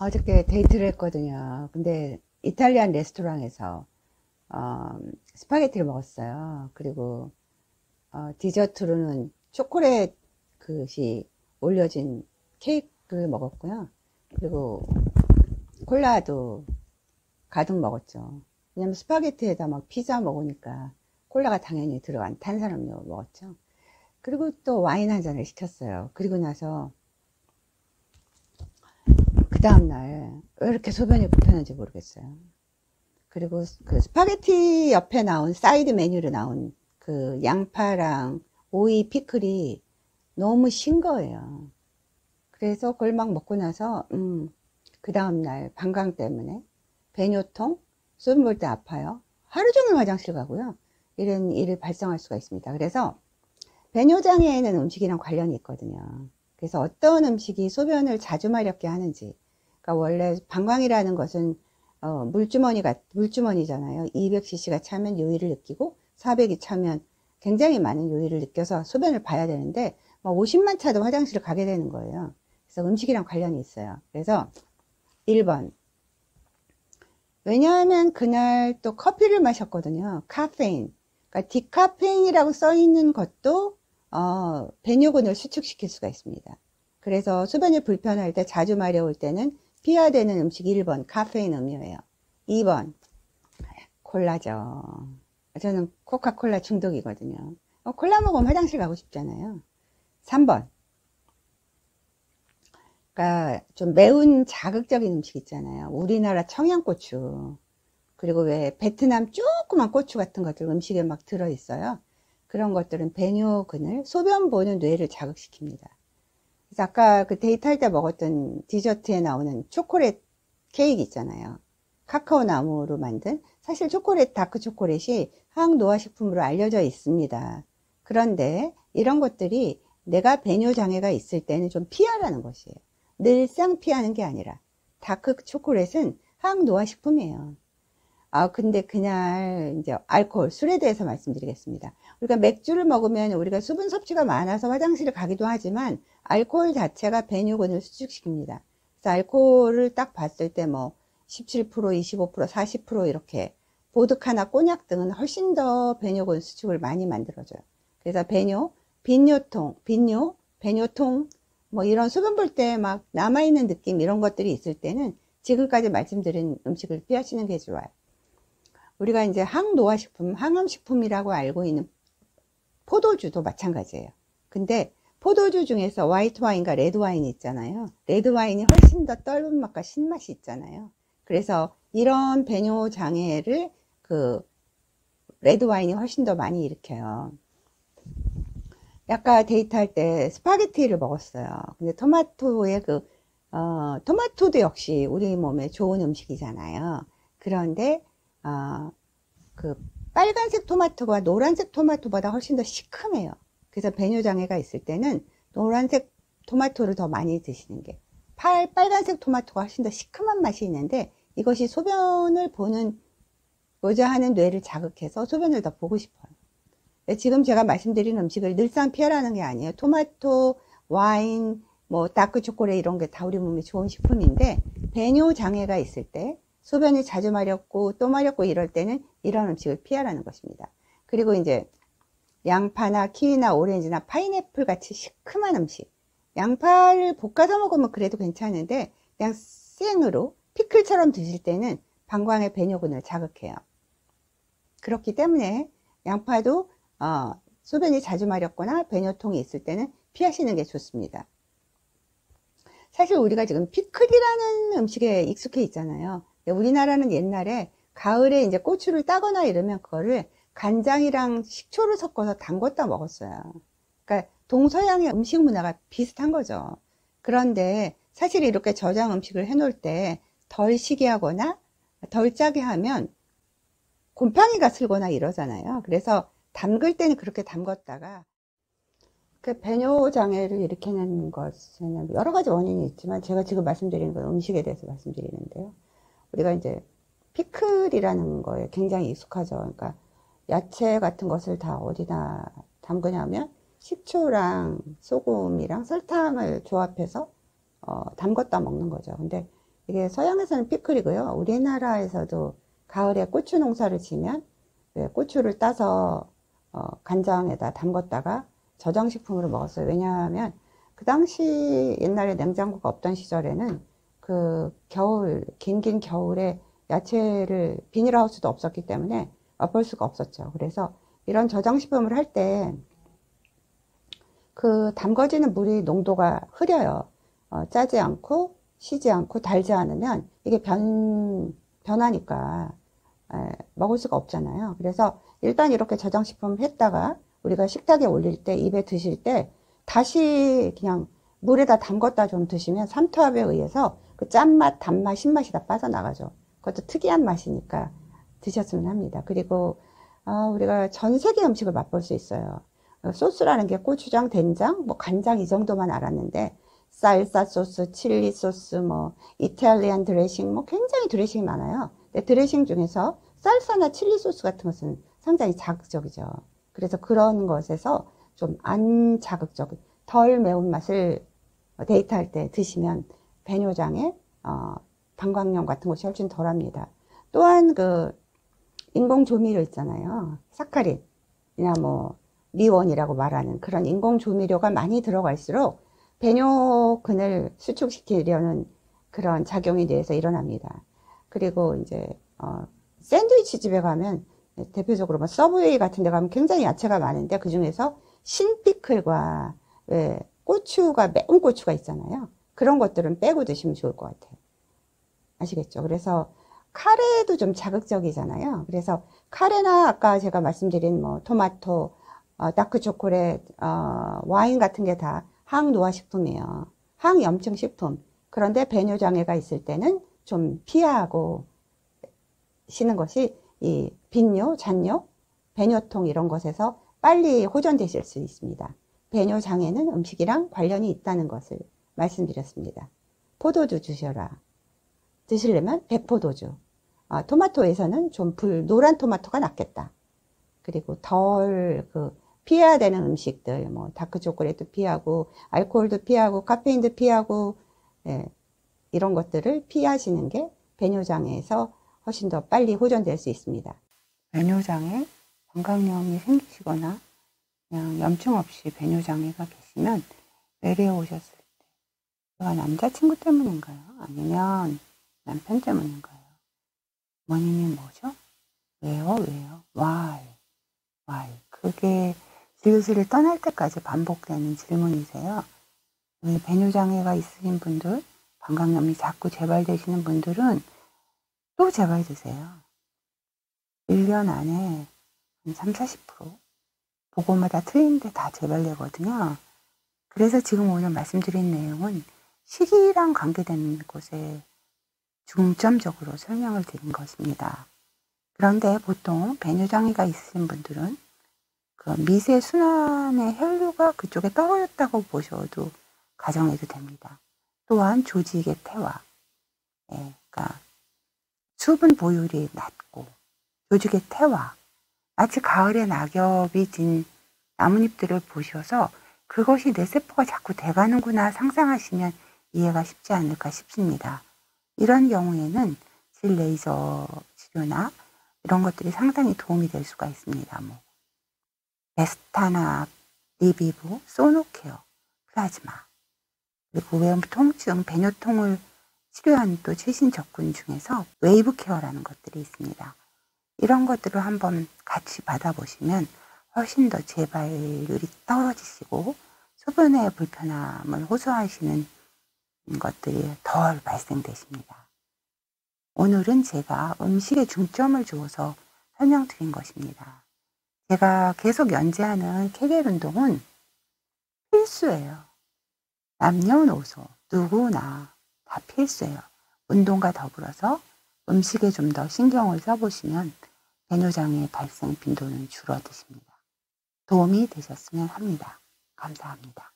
어저께 데이트를 했거든요. 근데 이탈리안 레스토랑에서 스파게티를 먹었어요. 그리고 디저트로는 초콜릿 그것이 올려진 케이크를 먹었고요. 그리고 콜라도 가득 먹었죠. 왜냐면 스파게티에다 막 피자 먹으니까 콜라가 당연히 들어간 탄산음료 먹었죠. 그리고 또 와인 한 잔을 시켰어요. 그리고 나서 그 다음날 왜 이렇게 소변이 불편한지 모르겠어요. 그리고 그 스파게티 옆에 나온 사이드 메뉴로 나온 그 양파랑 오이 피클이 너무 신 거예요. 그래서 그걸 막 먹고 나서 그 다음날 방광 때문에 배뇨통, 수분 볼 때 아파요. 하루 종일 화장실 가고요. 이런 일을 발생할 수가 있습니다. 그래서 배뇨장애에는 음식이랑 관련이 있거든요. 그래서 어떤 음식이 소변을 자주 마렵게 하는지. 그러니까 원래 방광이라는 것은 물주머니잖아요. 200cc가 차면 요의를 느끼고 400이 차면 굉장히 많은 요의를 느껴서 소변을 봐야 되는데 50만 차도 화장실을 가게 되는 거예요. 그래서 음식이랑 관련이 있어요. 그래서 1번. 왜냐하면 그날 또 커피를 마셨거든요. 카페인. 그러니까 디카페인이라고 써 있는 것도 배뇨근을 수축시킬 수가 있습니다. 그래서 소변이 불편할 때 자주 마려울 때는 피해야 되는 음식 1번 카페인 음료예요. 2번 콜라죠. 저는 코카콜라 중독이거든요. 콜라 먹으면 화장실 가고 싶잖아요. 3번 그러니까 좀 매운 자극적인 음식 있잖아요. 우리나라 청양고추 그리고 왜 베트남 조그만 고추 같은 것들 음식에 막 들어있어요. 그런 것들은 배뇨근을 소변 보는 뇌를 자극시킵니다. 그래서 아까 그 데이트할 때 먹었던 디저트에 나오는 초콜릿 케이크 있잖아요. 카카오 나무로 만든 사실 초콜릿 다크 초콜릿이 항노화식품으로 알려져 있습니다. 그런데 이런 것들이 내가 배뇨 장애가 있을 때는 좀 피하라는 것이에요. 늘상 피하는 게 아니라 다크 초콜릿은 항노화식품이에요. 근데 그날 이제 알코올, 술에 대해서 말씀드리겠습니다. 우리가 맥주를 먹으면 우리가 수분 섭취가 많아서 화장실을 가기도 하지만 알코올 자체가 배뇨근을 수축시킵니다. 그래서 알코올을 딱 봤을 때 17%, 25%, 40% 이렇게 보드카나 꼬냑 등은 훨씬 더 배뇨근 수축을 많이 만들어줘요. 그래서 배뇨통, 이런 수분 볼 때 막 남아있는 느낌 이런 것들이 있을 때는 지금까지 말씀드린 음식을 피하시는 게 좋아요. 우리가 이제 항노화식품, 항암식품이라고 알고 있는 포도주도 마찬가지예요. 근데 포도주 중에서 화이트 와인과 레드 와인이 있잖아요. 레드 와인이 훨씬 더 떫은 맛과 신맛이 있잖아요. 그래서 이런 배뇨 장애를 레드 와인이 훨씬 더 많이 일으켜요. 아까 데이트할 때 스파게티를 먹었어요. 근데 토마토도 역시 우리 몸에 좋은 음식이잖아요. 그런데 그 빨간색 토마토가 노란색 토마토보다 훨씬 더 시큼해요. 그래서 배뇨장애가 있을 때는 노란색 토마토를 더 많이 드시는 게 빨간색 토마토가 훨씬 더 시큼한 맛이 있는데 이것이 소변을 보고자 하는 뇌를 자극해서 소변을 더 보고 싶어요. 지금 제가 말씀드린 음식을 늘상 피하라는 게 아니에요. 토마토, 와인, 다크 초콜릿 이런 게 다 우리 몸에 좋은 식품인데 배뇨 장애가 있을 때 소변이 자주 마렵고 또 마렵고 이럴 때는 이런 음식을 피하라는 것입니다. 그리고 이제 양파나 키위나 오렌지나 파인애플 같이 시큼한 음식. 양파를 볶아서 먹으면 그래도 괜찮은데 그냥 생으로 피클처럼 드실 때는 방광의 배뇨근을 자극해요. 그렇기 때문에 양파도 소변이 자주 마렵거나 배뇨통이 있을 때는 피하시는 게 좋습니다. 사실 우리가 지금 피클이라는 음식에 익숙해 있잖아요. 우리나라는 옛날에 가을에 이제 고추를 따거나 이러면 그거를 간장이랑 식초를 섞어서 담궜다 먹었어요. 그러니까 동서양의 음식 문화가 비슷한 거죠. 그런데 사실 이렇게 저장 음식을 해놓을 때 덜 시게 하거나 덜 짜게 하면 곰팡이가 슬거나 이러잖아요. 그래서 담글 때는 그렇게 담궜다가 그 배뇨 장애를 일으키는 것에는 여러 가지 원인이 있지만 제가 지금 말씀드리는 건 음식에 대해서 말씀드리는데요. 우리가 이제 피클이라는 거에 굉장히 익숙하죠. 그러니까 야채 같은 것을 다 어디다 담그냐면 식초랑 소금이랑 설탕을 조합해서 담궜다 먹는 거죠. 근데 이게 서양에서는 피클이고요. 우리나라에서도 가을에 고추 농사를 지면 고추를 따서 간장에다 담궜다가 저장식품으로 먹었어요. 왜냐하면 그 당시 옛날에 냉장고가 없던 시절에는 그 겨울, 긴 겨울에 야채를 비닐하우스도 없었기 때문에 맛볼 수가 없었죠. 그래서 이런 저장식품을 할 때 그 담궈지는 물이 농도가 흐려요. 짜지 않고 시지 않고 달지 않으면 이게 변하니까 먹을 수가 없잖아요. 그래서 일단 이렇게 저장식품 했다가 우리가 식탁에 올릴 때, 입에 드실 때 다시 그냥 물에다 담궜다 좀 드시면 삼투압에 의해서 그 짠맛, 단맛, 신맛이 다 빠져나가죠. 그것도 특이한 맛이니까 드셨으면 합니다. 그리고 우리가 전 세계 음식을 맛볼 수 있어요. 소스라는 게 고추장, 된장, 뭐 간장 이 정도만 알았는데 쌀사 소스, 칠리 소스, 뭐 이탈리안 드레싱, 뭐 굉장히 드레싱이 많아요. 근데 드레싱 중에서 쌀사나 칠리 소스 같은 것은 상당히 자극적이죠. 그래서 그런 것에서 좀 안 자극적, 덜 매운맛을 데이트할 때 드시면 배뇨장애, 방광염 같은 것이 훨씬 덜합니다. 또한 그 인공 조미료 있잖아요. 사카린이나 뭐 미원이라고 말하는 그런 인공 조미료가 많이 들어갈수록 배뇨근을 수축시키려는 그런 작용이 뇌에서 일어납니다. 그리고 이제 샌드위치 집에 가면 대표적으로 뭐 서브웨이 같은 데 가면 굉장히 야채가 많은데 그 중에서 신피클과 고추가 매운 고추가 있잖아요. 그런 것들은 빼고 드시면 좋을 것 같아요. 아시겠죠? 그래서 카레도 좀 자극적이잖아요. 그래서 카레나 아까 제가 말씀드린 뭐 토마토, 다크 초콜릿, 와인 같은 게 다 항노화식품이에요. 항염증식품. 그런데 배뇨장애가 있을 때는 좀 피하고 시는 것이 이 빈뇨, 잔뇨, 배뇨통 이런 것에서 빨리 호전되실 수 있습니다. 배뇨장애는 음식이랑 관련이 있다는 것을 말씀드렸습니다. 포도주 주셔라. 드시려면 백포도주. 토마토에서는 좀 노란 토마토가 낫겠다. 그리고 덜 피해야 되는 음식들, 뭐 다크 초콜릿도 피하고 알코올도 피하고 카페인도 피하고 이런 것들을 피하시는 게 배뇨장애에서 훨씬 더 빨리 호전될 수 있습니다. 배뇨장애, 방광염이 생기시거나 그냥 염증 없이 배뇨장애가 계시면 외래에 오셨을 때 제가 남자친구 때문인가요? 아니면 남편 때문인가요? 원인이 뭐죠? 왜요? Why? 그게 슬슬 떠날 때까지 반복되는 질문이세요. 배뇨장애가 있으신 분들, 방광염이 자꾸 재발되시는 분들은 또 재발되세요. 1년 안에 한 30-40% 보고마다 틀린데 다 재발되거든요. 그래서 지금 오늘 말씀드린 내용은 식이랑 관계되는 곳에 중점적으로 설명을 드린 것입니다. 그런데 보통 배뇨장애가 있으신 분들은 그 미세 순환의 혈류가 그쪽에 떨어졌다고 보셔도 가정해도 됩니다. 또한 조직의 태화, 그러니까 수분 보율이 낮고 조직의 태화, 마치 가을에 낙엽이 진 나뭇잎들을 보셔서 그것이 내 세포가 자꾸 돼가는구나 상상하시면 이해가 쉽지 않을까 싶습니다. 이런 경우에는 레이저 치료나 이런 것들이 상당히 도움이 될 수가 있습니다. 뭐 베스타나 리비브, 소노케어, 플라즈마, 그리고 외음 통증, 배뇨통을 치료하는 또 최신 접근 중에서 웨이브 케어라는 것들이 있습니다. 이런 것들을 한번 같이 받아보시면 훨씬 더 재발률이 떨어지시고 수분의 불편함을 호소하시는 것들이 덜 발생되십니다. 오늘은 제가 음식에 중점을 주어서 설명드린 것입니다. 제가 계속 연재하는 케겔 운동은 필수예요. 남녀노소 누구나 다 필수예요. 운동과 더불어서 음식에 좀 더 신경을 써보시면 배뇨장애 발생 빈도는 줄어드십니다. 도움이 되셨으면 합니다. 감사합니다.